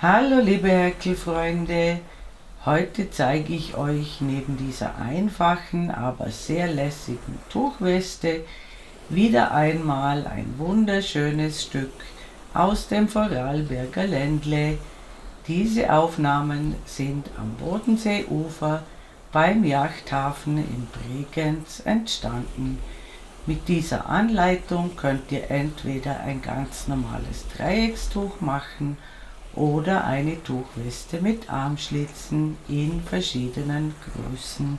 Hallo liebe Häkelfreunde, heute zeige ich euch neben dieser einfachen, aber sehr lässigen Tuchweste wieder einmal ein wunderschönes Stück aus dem Vorarlberger Ländle. Diese Aufnahmen sind am Bodenseeufer beim Yachthafen in Bregenz entstanden. Mit dieser Anleitung könnt ihr entweder ein ganz normales Dreieckstuch machen oder eine Tuchweste mit Armschlitzen in verschiedenen Größen.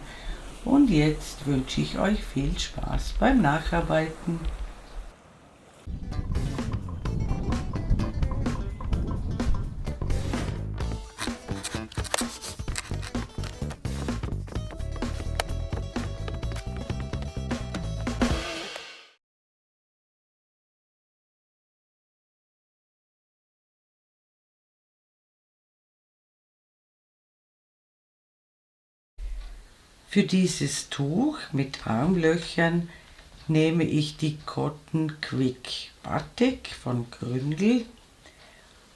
Und jetzt wünsche ich euch viel Spaß beim Nacharbeiten. Für dieses Tuch mit Armlöchern nehme ich die Cotton Quick Batik von Gründel.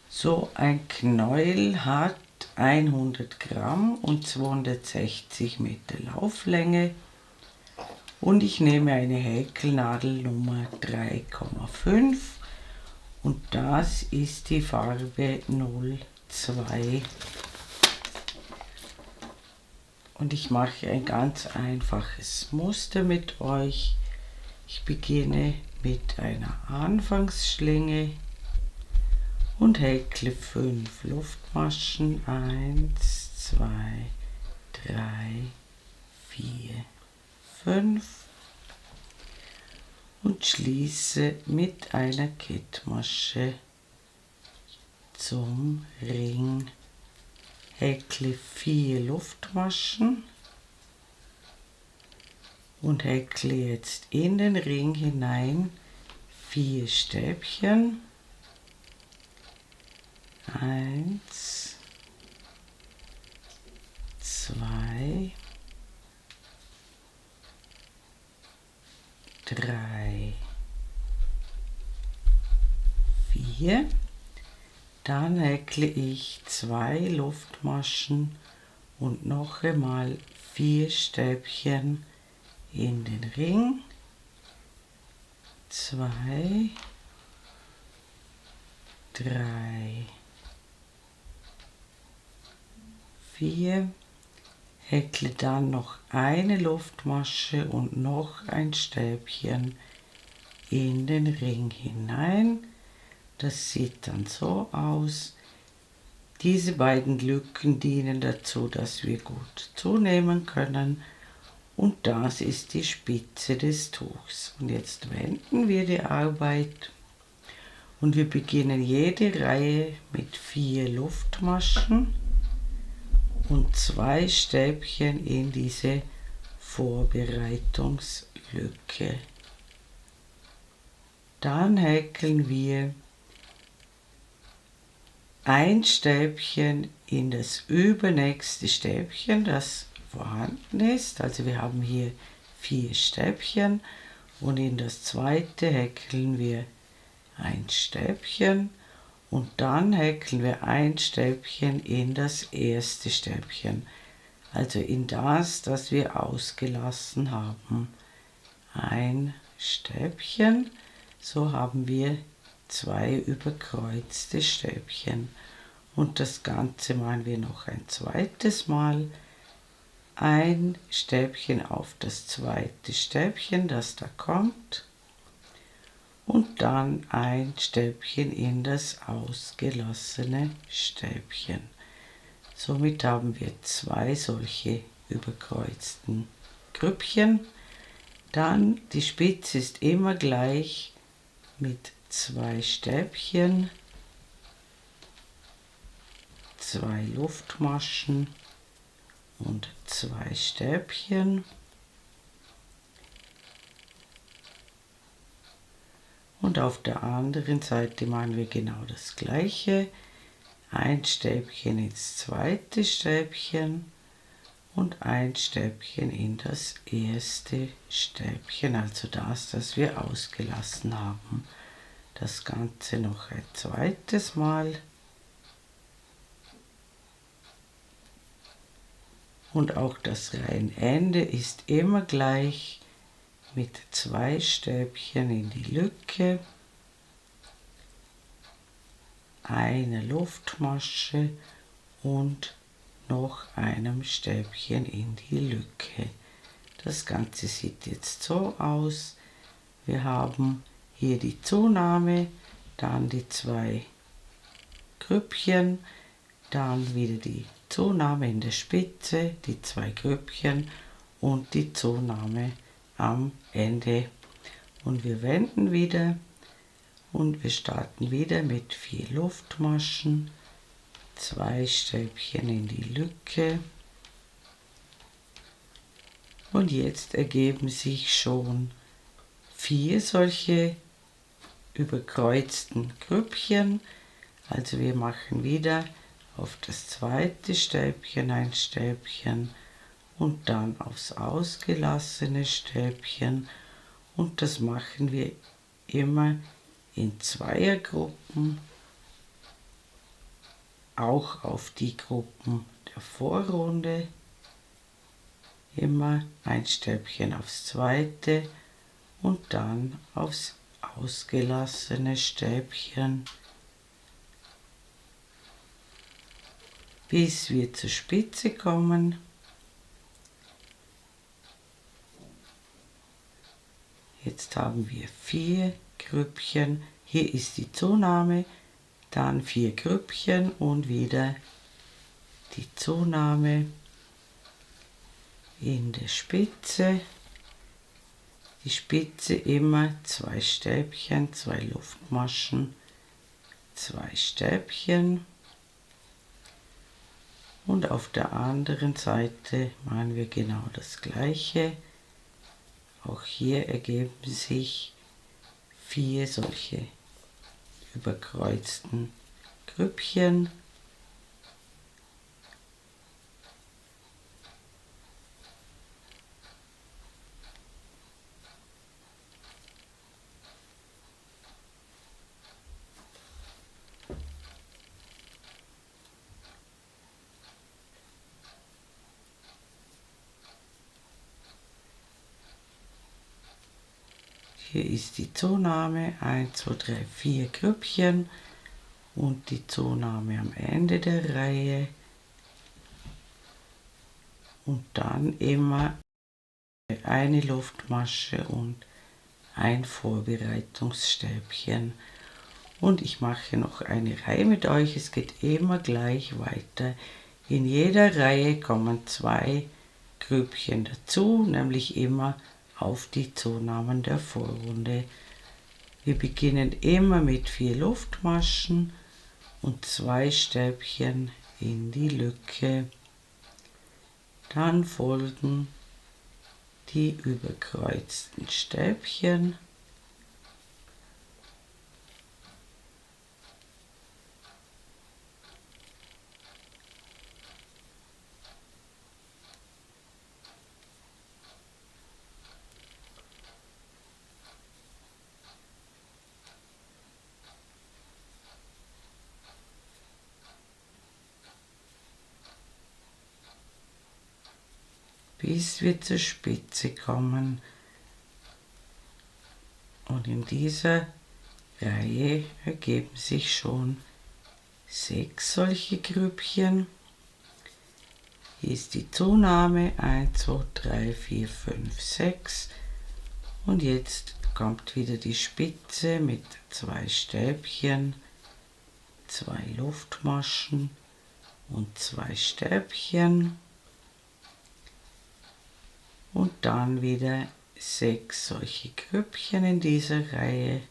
So ein Knäuel hat 100 Gramm und 260 Meter Lauflänge. Und ich nehme eine Häkelnadel Nummer 3,5 und das ist die Farbe 02. Und ich mache ein ganz einfaches Muster mit euch. Ich beginne mit einer Anfangsschlinge und häkle 5 Luftmaschen. 1, 2, 3, 4, 5 und schließe mit einer Kettmasche zum Ring. Häkle 4 Luftmaschen und häkle jetzt in den Ring hinein 4 Stäbchen. 1, 2, 3, 4. Dann häkle ich 2 Luftmaschen und noch einmal 4 Stäbchen in den Ring. 2, 3, 4. Häkle dann noch eine Luftmasche und noch ein Stäbchen in den Ring hinein. Das sieht dann so aus. Diese beiden Lücken dienen dazu, dass wir gut zunehmen können. Und das ist die Spitze des Tuchs. Und jetzt wenden wir die Arbeit. Und wir beginnen jede Reihe mit 4 Luftmaschen und 2 Stäbchen in diese Vorbereitungslücke. Dann häkeln wir ein Stäbchen in das übernächste Stäbchen, das vorhanden ist. Also wir haben hier 4 Stäbchen und in das zweite häkeln wir ein Stäbchen und dann häkeln wir ein Stäbchen in das erste Stäbchen, also in das wir ausgelassen haben. Ein Stäbchen, so haben wir 2 überkreuzte Stäbchen und das Ganze machen wir noch ein zweites Mal. Ein Stäbchen auf das zweite Stäbchen, das da kommt, und dann ein Stäbchen in das ausgelassene Stäbchen. Somit haben wir 2 solche überkreuzten Grüppchen. Dann die Spitze ist immer gleich mit 2 Stäbchen, 2 Luftmaschen und 2 Stäbchen. Und auf der anderen Seite machen wir genau das gleiche. Ein Stäbchen ins zweite Stäbchen und ein Stäbchen in das erste Stäbchen, also das wir ausgelassen haben. Das Ganze noch ein zweites Mal. Und auch das Reihenende ist immer gleich mit 2 Stäbchen in die Lücke, einer Luftmasche und noch einem Stäbchen in die Lücke. Das Ganze sieht jetzt so aus. Wir haben hier die Zunahme, dann die 2 Grüppchen, dann wieder die Zunahme in der Spitze, die 2 Grüppchen und die Zunahme am Ende. Und wir wenden wieder und wir starten wieder mit 4 Luftmaschen, 2 Stäbchen in die Lücke. Und jetzt ergeben sich schon 4 solche überkreuzten Grüppchen. Also wir machen wieder auf das zweite Stäbchen ein Stäbchen und dann aufs ausgelassene Stäbchen. Und das machen wir immer in Zweiergruppen, auch auf die Gruppen der Vorrunde. Immer ein Stäbchen aufs zweite und dann aufs ausgelassene Stäbchen, bis wir zur Spitze kommen. Jetzt haben wir 4 Grüppchen. Hier ist die Zunahme, dann 4 Grüppchen und wieder die Zunahme in der Spitze. Die Spitze immer 2 Stäbchen, 2 Luftmaschen, 2 Stäbchen. Und auf der anderen Seite machen wir genau das gleiche. Auch hier ergeben sich 4 solche überkreuzten Grüppchen. Hier ist die Zunahme, 1, 2, 3, 4 Grüppchen und die Zunahme am Ende der Reihe und dann immer eine Luftmasche und ein Vorbereitungsstäbchen. Und ich mache noch eine Reihe mit euch, es geht immer gleich weiter. In jeder Reihe kommen 2 Grüppchen dazu, nämlich immer auf die Zunahmen der Vorrunde. Wir beginnen immer mit 4 Luftmaschen und 2 Stäbchen in die Lücke. Dann folgen die überkreuzten Stäbchen. Bis wir zur Spitze kommen. Und in dieser Reihe ergeben sich schon 6 solche Grüppchen. Hier ist die Zunahme 1, 2, 3, 4, 5, 6 und jetzt kommt wieder die Spitze mit 2 Stäbchen, 2 Luftmaschen und 2 Stäbchen. Und dann wieder 6 solche Grüppchen in dieser Reihe.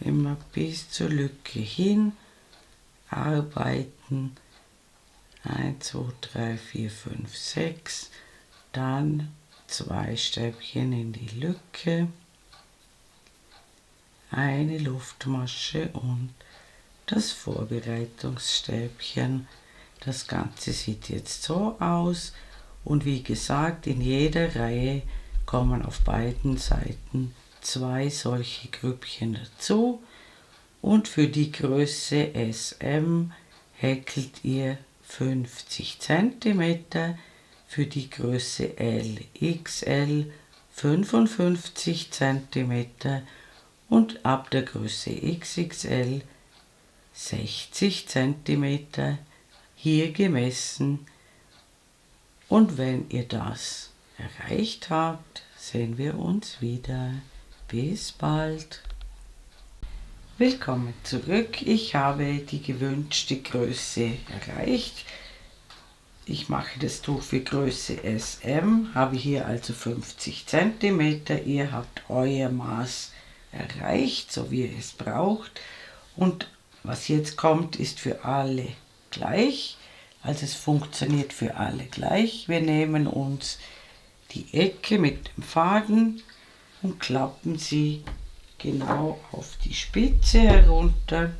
Immer bis zur Lücke hin arbeiten, 1, 2, 3, 4, 5, 6, dann 2 Stäbchen in die Lücke, eine Luftmasche und das Vorbereitungsstäbchen. Das Ganze sieht jetzt so aus und wie gesagt, in jeder Reihe kommen auf beiden Seiten 2 solche Grüppchen dazu und für die Größe SM häkelt ihr 50 cm, für die Größe LXL 55 cm und ab der Größe XXL 60 cm hier gemessen. Und wenn ihr das erreicht habt, sehen wir uns wieder. Bis bald. Willkommen zurück. Ich habe die gewünschte Größe erreicht. Ich mache das Tuch für Größe SM, habe hier also 50 cm. Ihr habt euer Maß erreicht, so wie ihr es braucht. Und was jetzt kommt, ist für alle gleich. Also es funktioniert für alle gleich. Wir nehmen uns die Ecke mit dem Faden und klappen sie genau auf die Spitze herunter.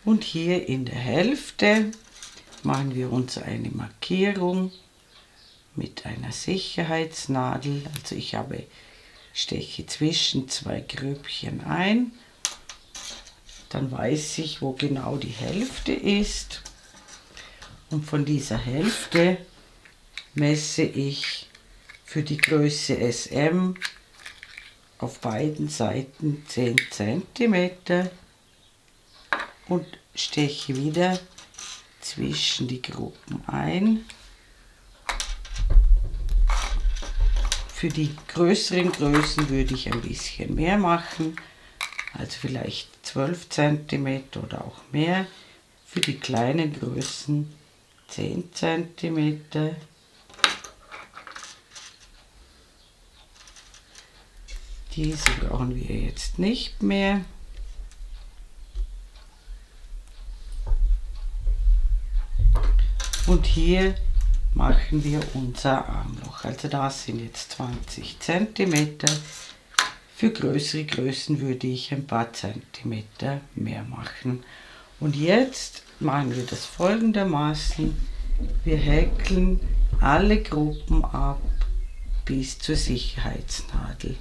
Und hier in der Hälfte machen wir uns eine Markierung mit einer Sicherheitsnadel. Also ich steche zwischen 2 Grüppchen ein. Dann weiß ich, wo genau die Hälfte ist. Und von dieser Hälfte messe ich für die Größe SM auf beiden Seiten 10 cm und steche wieder zwischen die Gruppen ein. Für die größeren Größen würde ich ein bisschen mehr machen, also vielleicht 12 cm oder auch mehr. Für die kleinen Größen 10 cm. Diese brauchen wir jetzt nicht mehr. Und hier machen wir unser Armloch. Also das sind jetzt 20 cm. Für größere Größen würde ich ein paar Zentimeter mehr machen. Und jetzt machen wir das folgendermaßen. Wir häkeln alle Gruppen ab bis zur Sicherheitsnadel.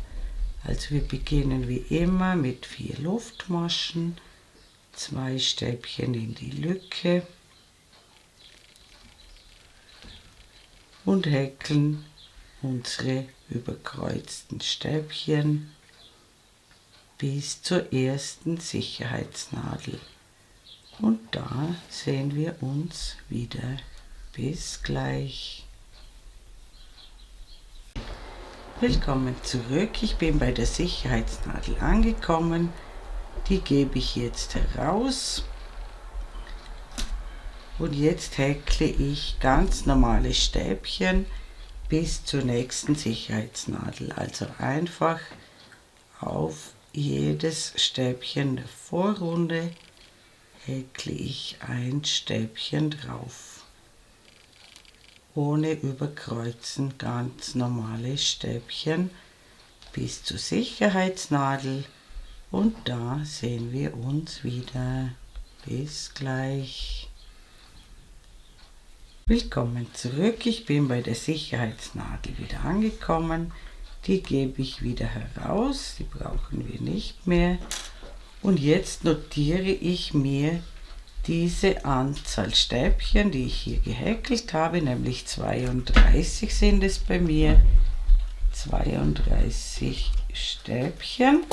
Also wir beginnen wie immer mit 4 Luftmaschen, 2 Stäbchen in die Lücke und häkeln unsere überkreuzten Stäbchen bis zur ersten Sicherheitsnadel. Und da sehen wir uns wieder. Bis gleich. Willkommen zurück. Ich bin bei der Sicherheitsnadel angekommen. Die gebe ich jetzt heraus. Und jetzt häkle ich ganz normale Stäbchen bis zur nächsten Sicherheitsnadel. Also einfach auf jedes Stäbchen der Vorrunde häkle ich ein Stäbchen drauf. Ohne überkreuzen, ganz normale Stäbchen bis zur Sicherheitsnadel. Und da sehen wir uns wieder. Bis gleich. Willkommen zurück. Ich bin bei der Sicherheitsnadel wieder angekommen. Die gebe ich wieder heraus. Die brauchen wir nicht mehr. Und jetzt notiere ich mir diese Anzahl Stäbchen, die ich hier gehäkelt habe, nämlich 32 sind es bei mir. 32 Stäbchen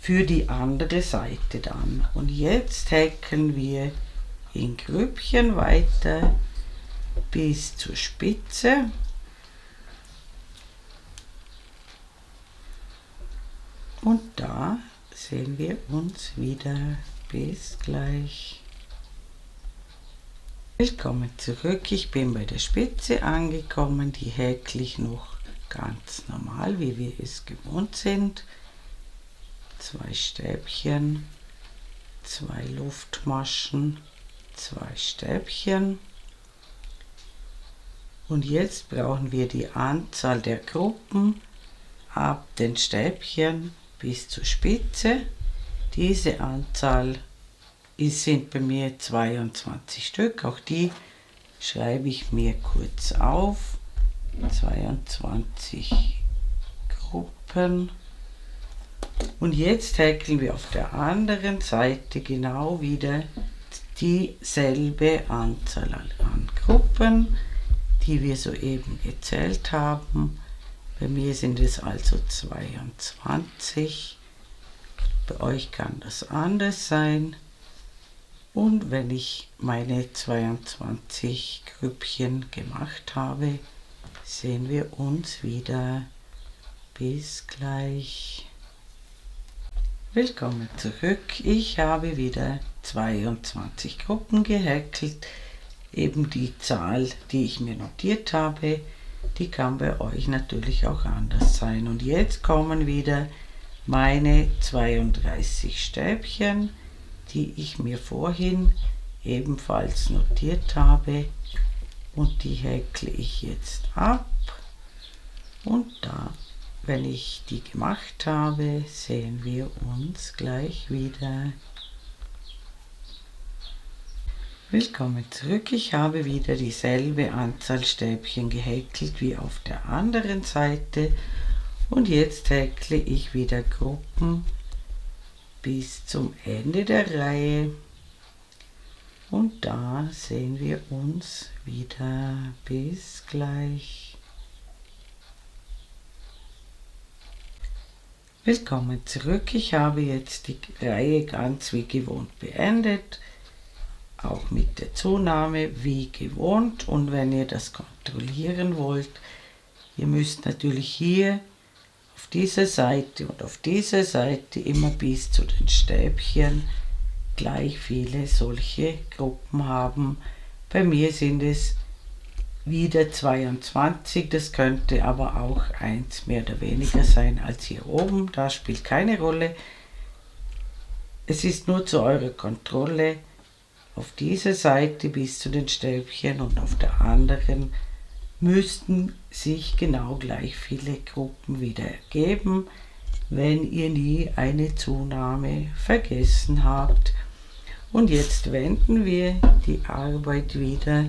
für die andere Seite dann. Und jetzt häkeln wir in Grüppchen weiter bis zur Spitze. Und da sehen wir uns wieder. Bis gleich. Willkommen zurück. Ich bin bei der Spitze angekommen. Die häkle ich noch ganz normal, wie wir es gewohnt sind. 2 Stäbchen 2 Luftmaschen, 2 Stäbchen. Und jetzt brauchen wir die Anzahl der Gruppen ab den Stäbchen bis zur Spitze. Diese Anzahl sind bei mir 22 Stück. Auch die schreibe ich mir kurz auf. 22 Gruppen. Und jetzt häkeln wir auf der anderen Seite genau wieder dieselbe Anzahl an Gruppen, die wir soeben gezählt haben. Bei mir sind es also 22. Bei euch kann das anders sein. Und wenn ich meine 22 Grüppchen gemacht habe, sehen wir uns wieder. Bis gleich. Willkommen zurück. Ich habe wieder 22 Gruppen gehäkelt. Eben die Zahl, die ich mir notiert habe, die kann bei euch natürlich auch anders sein. Und jetzt kommen wieder meine 32 Stäbchen, die ich mir vorhin ebenfalls notiert habe. Und die häkle ich jetzt ab. Und da, wenn ich die gemacht habe, sehen wir uns gleich wieder. Willkommen zurück. Ich habe wieder dieselbe Anzahl Stäbchen gehäkelt wie auf der anderen Seite. Und jetzt häkle ich wieder Gruppen bis zum Ende der Reihe. Und da sehen wir uns wieder. Bis gleich. Willkommen zurück. Ich habe jetzt die Reihe ganz wie gewohnt beendet. Auch mit der Zunahme wie gewohnt. Und wenn ihr das kontrollieren wollt, ihr müsst natürlich hier auf dieser Seite und auf dieser Seite immer bis zu den Stäbchen gleich viele solche Gruppen haben. Bei mir sind es wieder 22, das könnte aber auch eins mehr oder weniger sein als hier oben, das spielt keine Rolle. Es ist nur zu eurer Kontrolle auf dieser Seite bis zu den Stäbchen und auf der anderen müssten sich genau gleich viele Gruppen wieder ergeben, wenn ihr nie eine Zunahme vergessen habt. Und jetzt wenden wir die Arbeit wieder,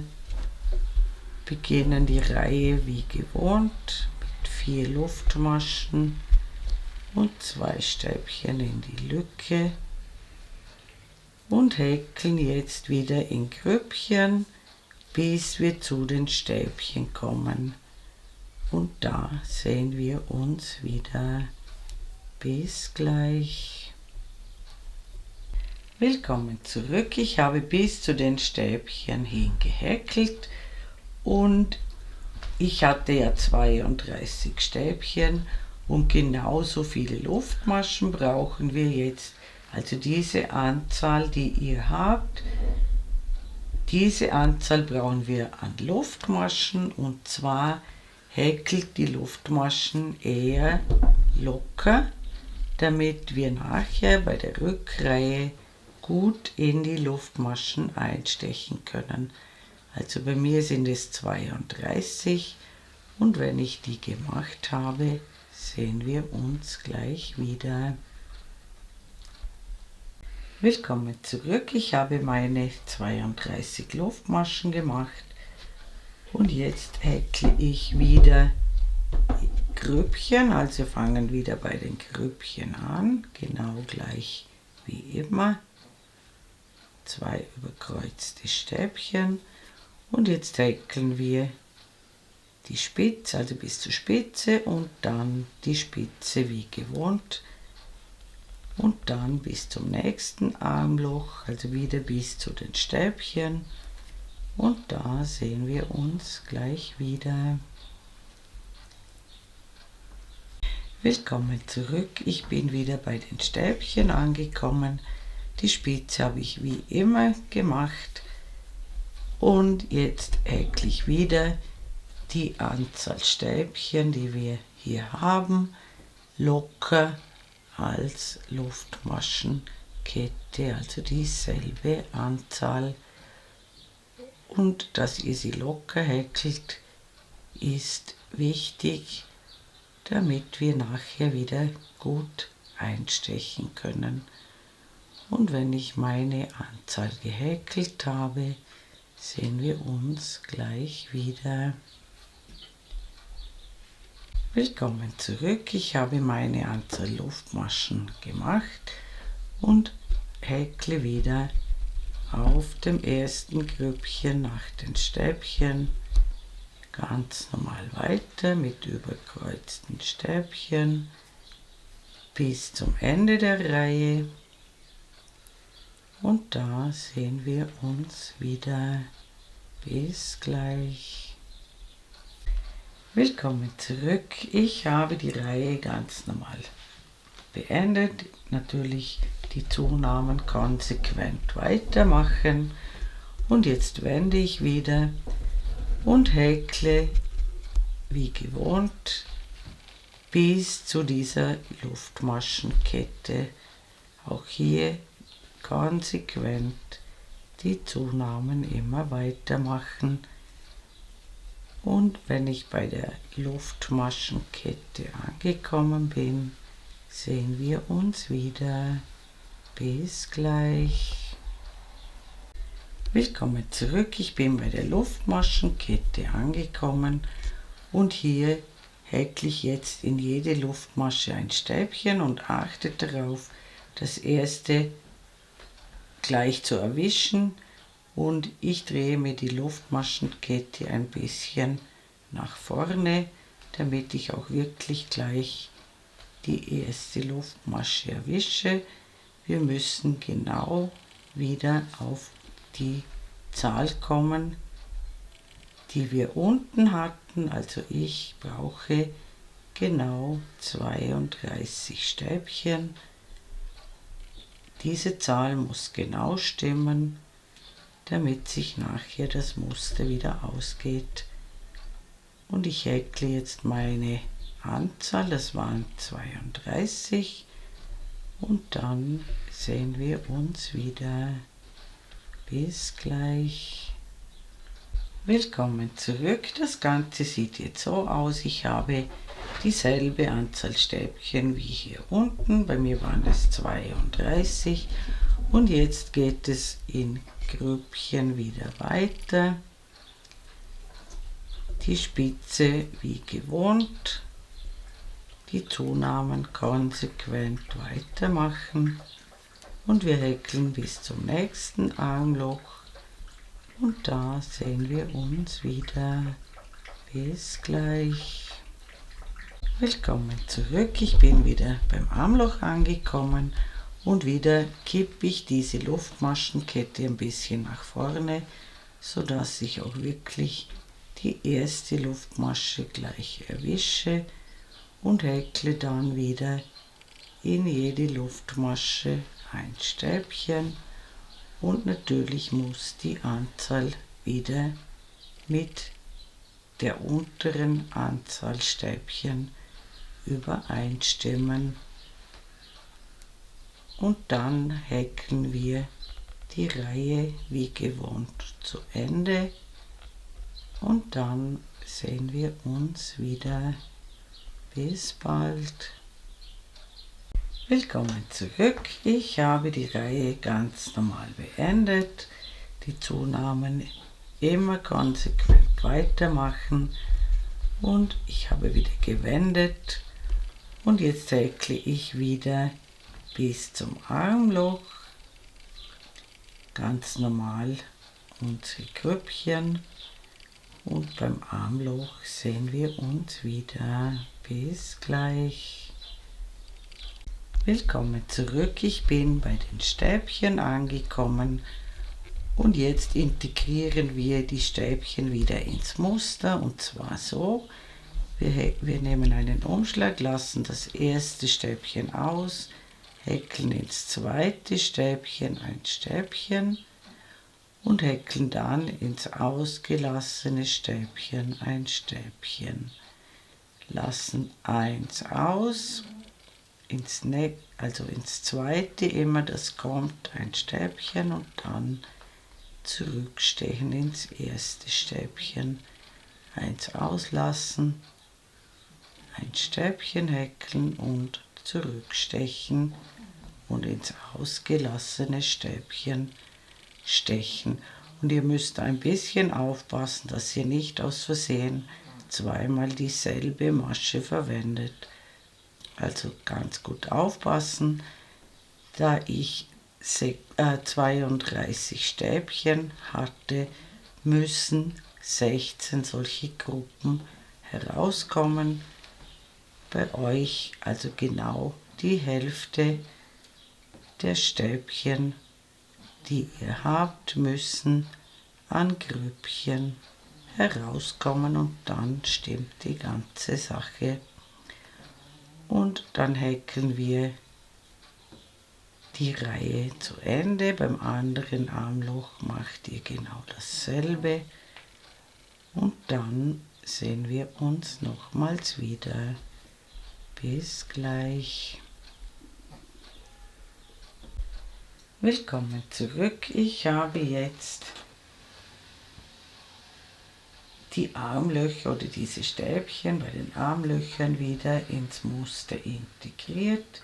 beginnen die Reihe wie gewohnt mit 4 Luftmaschen und 2 Stäbchen in die Lücke und häkeln jetzt wieder in Grüppchen, bis wir zu den Stäbchen kommen. Und da sehen wir uns wieder. Bis gleich. Willkommen zurück. Ich habe bis zu den Stäbchen hin gehäkelt und ich hatte ja 32 Stäbchen und genauso viele Luftmaschen brauchen wir jetzt. Also diese Anzahl, die ihr habt, diese Anzahl brauchen wir an Luftmaschen und zwar häkelt die Luftmaschen eher locker, damit wir nachher bei der Rückreihe gut in die Luftmaschen einstechen können. Also bei mir sind es 32 und wenn ich die gemacht habe, sehen wir uns gleich wieder. Willkommen zurück. Ich habe meine 32 Luftmaschen gemacht und jetzt häkle ich wieder Grüppchen, also fangen wieder bei den Grüppchen an, genau gleich wie immer. 2 überkreuzte Stäbchen und jetzt häkeln wir die Spitze, also bis zur Spitze und dann die Spitze wie gewohnt und dann bis zum nächsten Armloch, also wieder bis zu den Stäbchen und da sehen wir uns gleich wieder. Willkommen zurück, ich bin wieder bei den Stäbchen angekommen. Die Spitze habe ich wie immer gemacht und jetzt häkle ich wieder die Anzahl Stäbchen, die wir hier haben, locker als Luftmaschen Kette, also dieselbe Anzahl, und dass ihr sie locker häkelt, ist wichtig, damit wir nachher wieder gut einstechen können. Und wenn ich meine Anzahl gehäkelt habe, sehen wir uns gleich wieder. Willkommen zurück. Ich habe meine Anzahl Luftmaschen gemacht und häkle wieder auf dem ersten Grüppchen nach den Stäbchen ganz normal weiter mit überkreuzten Stäbchen bis zum Ende der Reihe, und da sehen wir uns wieder. Bis gleich. Willkommen zurück. Ich habe die Reihe ganz normal beendet. Natürlich die Zunahmen konsequent weitermachen, und jetzt wende ich wieder und häkle wie gewohnt bis zu dieser Luftmaschenkette. Auch hier konsequent die Zunahmen immer weitermachen, und wenn ich bei der Luftmaschenkette angekommen bin, sehen wir uns wieder. Bis gleich. Willkommen zurück. Ich bin bei der Luftmaschenkette angekommen, und hier häkle ich jetzt in jede Luftmasche ein Stäbchen und achtet darauf, das erste gleich zu erwischen, und ich drehe mir die Luftmaschenkette ein bisschen nach vorne, damit ich auch wirklich gleich die erste Luftmasche erwische. Wir müssen genau wieder auf die Zahl kommen, die wir unten hatten. Also ich brauche genau 32 Stäbchen. Diese Zahl muss genau stimmen, damit sich nachher das Muster wieder ausgeht. Und ich häkle jetzt meine Anzahl, das waren 32, und dann sehen wir uns wieder. Bis gleich. Willkommen zurück. Das Ganze sieht jetzt so aus. Ich habe dieselbe Anzahl Stäbchen wie hier unten. Bei mir waren es 32. Und jetzt geht es in Grüppchen wieder weiter. Die Spitze wie gewohnt. Die Zunahmen konsequent weitermachen. Und wir häkeln bis zum nächsten Armloch. Und da sehen wir uns wieder. Bis gleich. Willkommen zurück. Ich bin wieder beim Armloch angekommen, und wieder kippe ich diese Luftmaschenkette ein bisschen nach vorne, sodass ich auch wirklich die erste Luftmasche gleich erwische, und häkle dann wieder in jede Luftmasche ein Stäbchen, und natürlich muss die Anzahl wieder mit der unteren Anzahl Stäbchen übereinstimmen, und dann häkeln wir die Reihe wie gewohnt zu Ende, und dann sehen wir uns wieder. Bis bald. Willkommen zurück. Ich habe die Reihe ganz normal beendet. Die Zunahmen immer konsequent weitermachen, und ich habe wieder gewendet, und jetzt häkle ich wieder bis zum Armloch ganz normal unsere Grüppchen, und beim Armloch sehen wir uns wieder. Bis gleich. Willkommen zurück. Ich bin bei den Stäbchen angekommen, und jetzt integrieren wir die Stäbchen wieder ins Muster, und zwar so: wir nehmen einen Umschlag, lassen das erste Stäbchen aus, häkeln ins zweite Stäbchen ein Stäbchen und häkeln dann ins ausgelassene Stäbchen ein Stäbchen. Lassen eins aus, also ins zweite immer, das kommt, ein Stäbchen und dann zurückstechen ins erste Stäbchen, eins auslassen, ein Stäbchen häkeln und zurückstechen und ins ausgelassene Stäbchen stechen. Und ihr müsst ein bisschen aufpassen, dass ihr nicht aus Versehen zweimal dieselbe Masche verwendet. Also ganz gut aufpassen. Da ich 32 Stäbchen hatte, müssen 16 solche Gruppen herauskommen. Bei euch also genau die Hälfte der Stäbchen, die ihr habt, müssen an Grüppchen herauskommen und dann stimmt die ganze Sache. Und dann häkeln wir die Reihe zu Ende. Beim anderen Armloch macht ihr genau dasselbe und dann sehen wir uns nochmals wieder. Bis gleich. Willkommen zurück. Ich habe jetzt die Armlöcher oder diese Stäbchen bei den Armlöchern wieder ins Muster integriert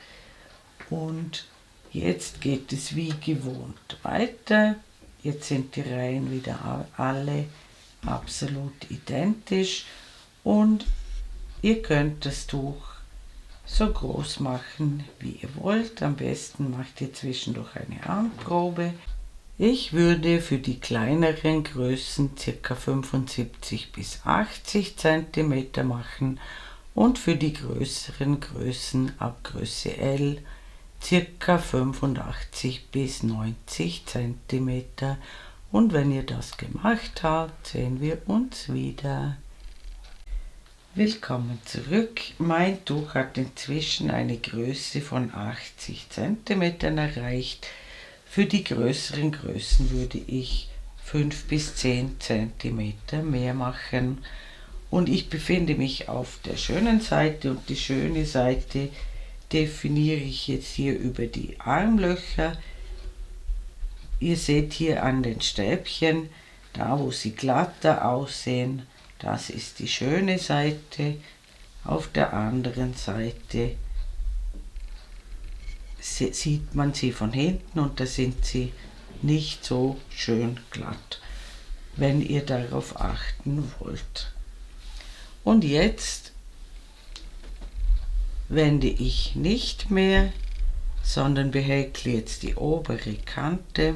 und jetzt geht es wie gewohnt weiter. Jetzt sind die Reihen wieder alle absolut identisch und ihr könnt das Tuch so groß machen, wie ihr wollt. Am besten macht ihr zwischendurch eine Anprobe. Ich würde für die kleineren Größen ca. 75 bis 80 cm machen und für die größeren Größen ab Größe L ca. 85 bis 90 cm. Und wenn ihr das gemacht habt, sehen wir uns wieder. Willkommen zurück. Mein Tuch hat inzwischen eine Größe von 80 cm erreicht. Für die größeren Größen würde ich 5 bis 10 cm mehr machen. Und ich befinde mich auf der schönen Seite und die schöne Seite definiere ich jetzt hier über die Armlöcher. Ihr seht hier an den Stäbchen, da wo sie glatter aussehen, das ist die schöne Seite. Auf der anderen Seite sieht man sie von hinten und da sind sie nicht so schön glatt, wenn ihr darauf achten wollt. Und jetzt wende ich nicht mehr, sondern behäkle jetzt die obere Kante.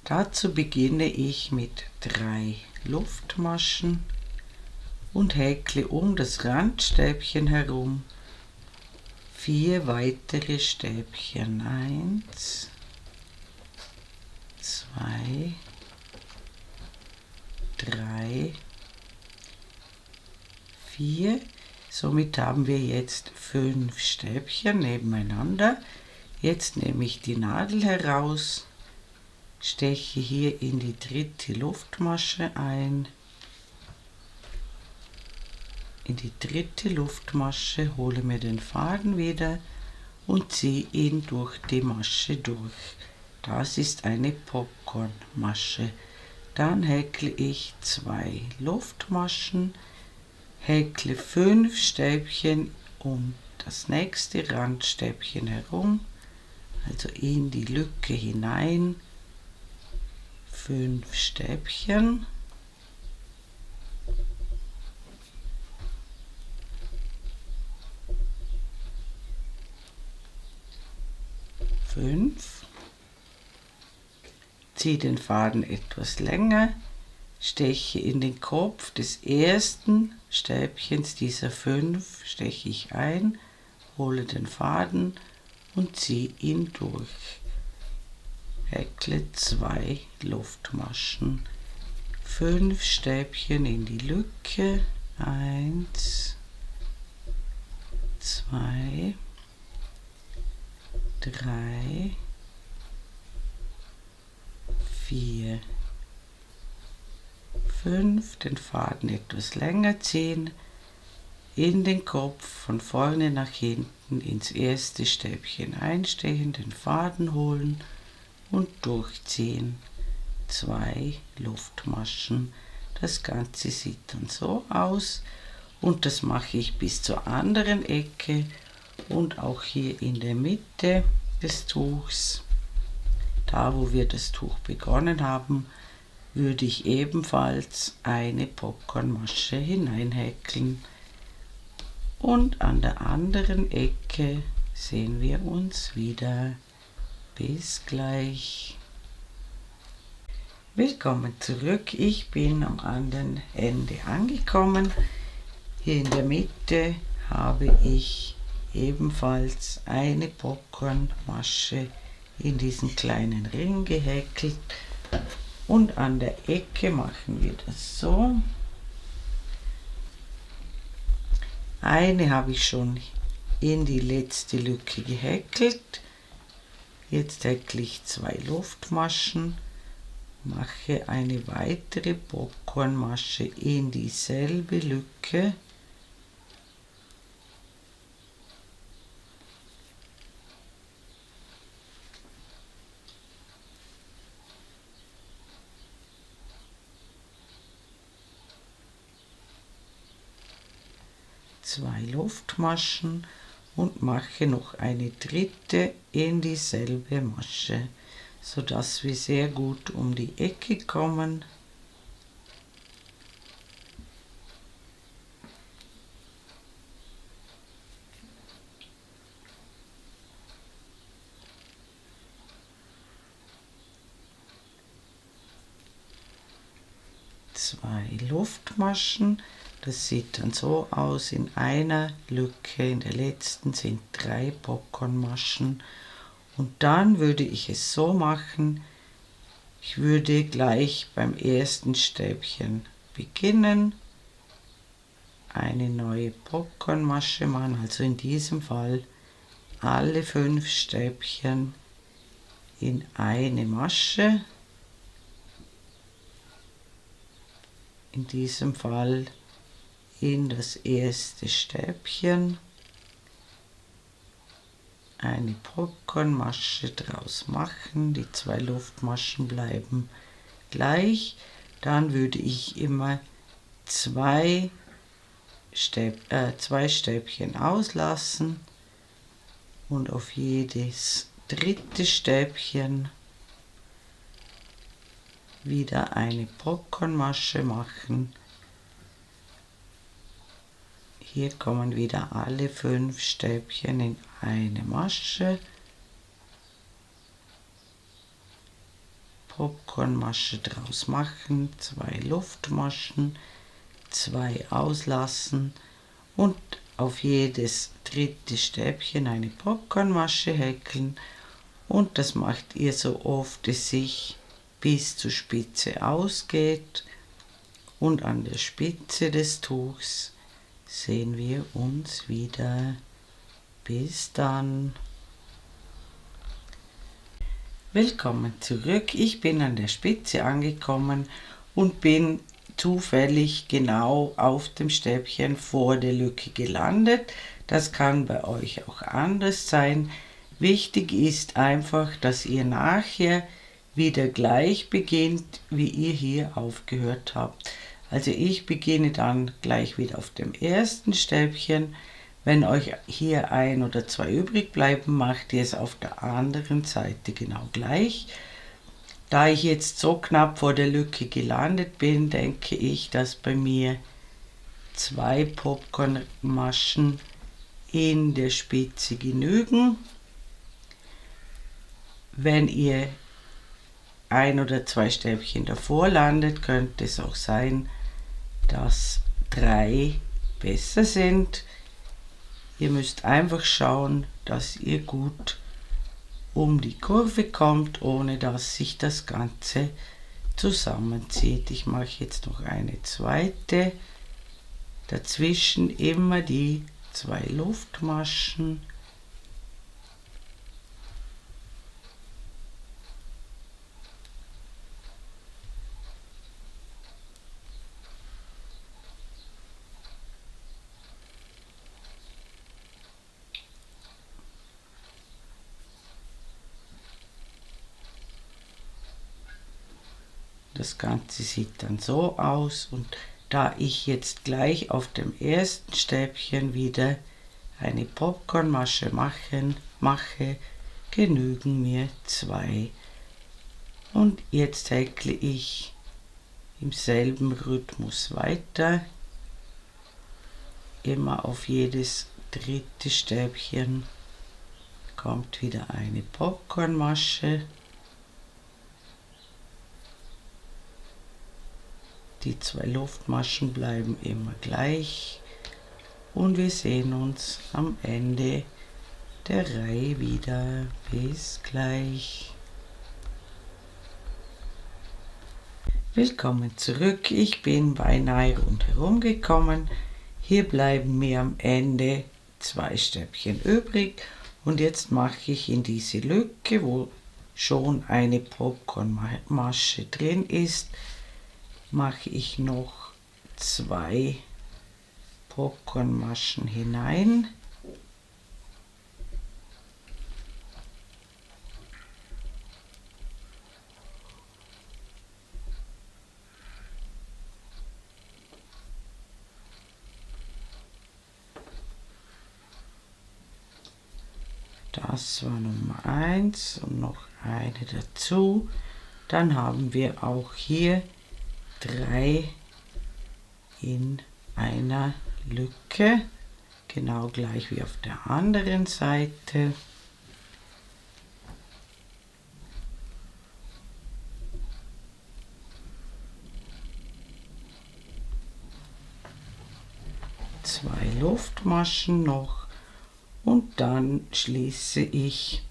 Dazu beginne ich mit 3 Luftmaschen und häkle um das Randstäbchen herum 4 weitere Stäbchen. 1, 2, 3, 4. Somit haben wir jetzt 5 Stäbchen nebeneinander. Jetzt nehme ich die Nadel heraus, steche hier in die dritte Luftmasche ein. In die dritte Luftmasche, hole mir den Faden wieder und ziehe ihn durch die Masche durch. Das ist eine Popcornmasche. Dann häkle ich 2 Luftmaschen, häkle 5 Stäbchen um das nächste Randstäbchen herum, also in die Lücke hinein, 5 Stäbchen. Ziehe den Faden etwas länger, steche in den Kopf des ersten Stäbchens dieser 5, steche ich ein, hole den Faden und ziehe ihn durch. Häkle 2 Luftmaschen, 5 Stäbchen in die Lücke, 1, 2, 3, 4, 5, den Faden etwas länger ziehen, in den Kopf von vorne nach hinten ins erste Stäbchen einstechen, den Faden holen und durchziehen. 2 Luftmaschen. Das Ganze sieht dann so aus und das mache ich bis zur anderen Ecke und auch hier in der Mitte des Tuchs, da wo wir das Tuch begonnen haben, würde ich ebenfalls eine Popcornmasche hineinhäkeln. Und an der anderen Ecke sehen wir uns wieder. Bis gleich. Willkommen zurück. Ich bin am anderen Ende angekommen. Hier in der Mitte habe ich ebenfalls eine Popcornmasche in diesen kleinen Ring gehäkelt. Und an der Ecke machen wir das so. Eine habe ich schon in die letzte Lücke gehäkelt. Jetzt häkle ich 2 Luftmaschen, mache eine weitere Popcornmasche in dieselbe Lücke. Zwei Luftmaschen und mache noch eine dritte in dieselbe Masche, so dass wir sehr gut um die Ecke kommen. Zwei Luftmaschen. Das sieht dann so aus, in einer Lücke, in der letzten sind 3 Popcornmaschen und dann würde ich es so machen, ich würde gleich beim ersten Stäbchen beginnen, eine neue Popcornmasche machen, also in diesem Fall alle 5 Stäbchen in eine Masche, in diesem Fall in das erste Stäbchen eine Popcornmasche draus machen, die 2 Luftmaschen bleiben gleich, dann würde ich immer 2 Stäbchen auslassen und auf jedes dritte Stäbchen wieder eine Popcornmasche machen. Hier kommen wieder alle 5 Stäbchen in eine Masche. Popcornmasche draus machen, 2 Luftmaschen, 2 auslassen und auf jedes dritte Stäbchen eine Popcornmasche häkeln. Und das macht ihr so oft es sich bis zur Spitze ausgeht. Und an der Spitze des Tuchs sehen wir uns wieder. Bis dann. Willkommen zurück. Ich bin an der Spitze angekommen und bin zufällig genau auf dem Stäbchen vor der Lücke gelandet. Das kann bei euch auch anders sein. Wichtig ist einfach, dass ihr nachher wieder gleich beginnt, wie ihr hier aufgehört habt. Also ich beginne dann gleich wieder auf dem ersten Stäbchen. Wenn euch hier 1 oder 2 übrig bleiben, macht ihr es auf der anderen Seite genau gleich. Da ich jetzt so knapp vor der Lücke gelandet bin, denke ich, dass bei mir 2 Popcornmaschen in der Spitze genügen. Wenn ihr 1 oder 2 Stäbchen davor landet, könnte es auch sein, dass 3 besser sind. Ihr müsst einfach schauen, dass ihr gut um die Kurve kommt, ohne dass sich das Ganze zusammenzieht. Ich mache jetzt noch eine zweite. Dazwischen immer die 2 Luftmaschen. Das Ganze sieht dann so aus, und da ich jetzt gleich auf dem ersten Stäbchen wieder eine Popcornmasche mache, genügen mir 2. Und jetzt häkle ich im selben Rhythmus weiter, immer auf jedes dritte Stäbchen kommt wieder eine Popcornmasche. Die 2 Luftmaschen bleiben immer gleich und wir sehen uns am Ende der Reihe wieder. Bis gleich. Willkommen zurück. Ich bin beinahe rundherum gekommen. Hier bleiben mir am Ende 2 Stäbchen übrig und jetzt mache ich in diese Lücke, wo schon eine Popcornmasche drin ist, mache ich noch 2 Popcornmaschen hinein. Das war Nummer 1 und noch eine dazu. Dann haben wir auch hier 3 in einer Lücke, genau gleich wie auf der anderen Seite. Zwei Luftmaschen noch und dann schließe ich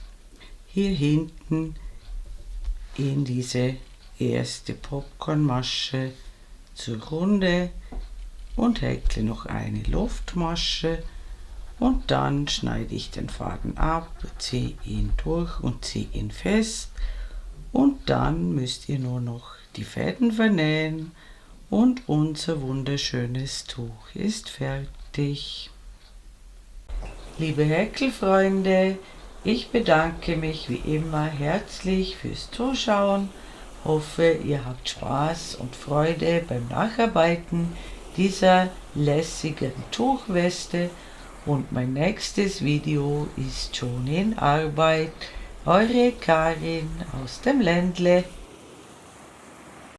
hier hinten in diese erste Popcornmasche zur Runde und häkle noch eine Luftmasche und dann schneide ich den Faden ab, ziehe ihn durch und ziehe ihn fest und dann müsst ihr nur noch die Fäden vernähen und unser wunderschönes Tuch ist fertig. Liebe Häkelfreunde, ich bedanke mich wie immer herzlich fürs Zuschauen. Hoffe, ihr habt Spaß und Freude beim Nacharbeiten dieser lässigen Tuchweste und mein nächstes Video ist schon in Arbeit. Eure Karin aus dem Ländle.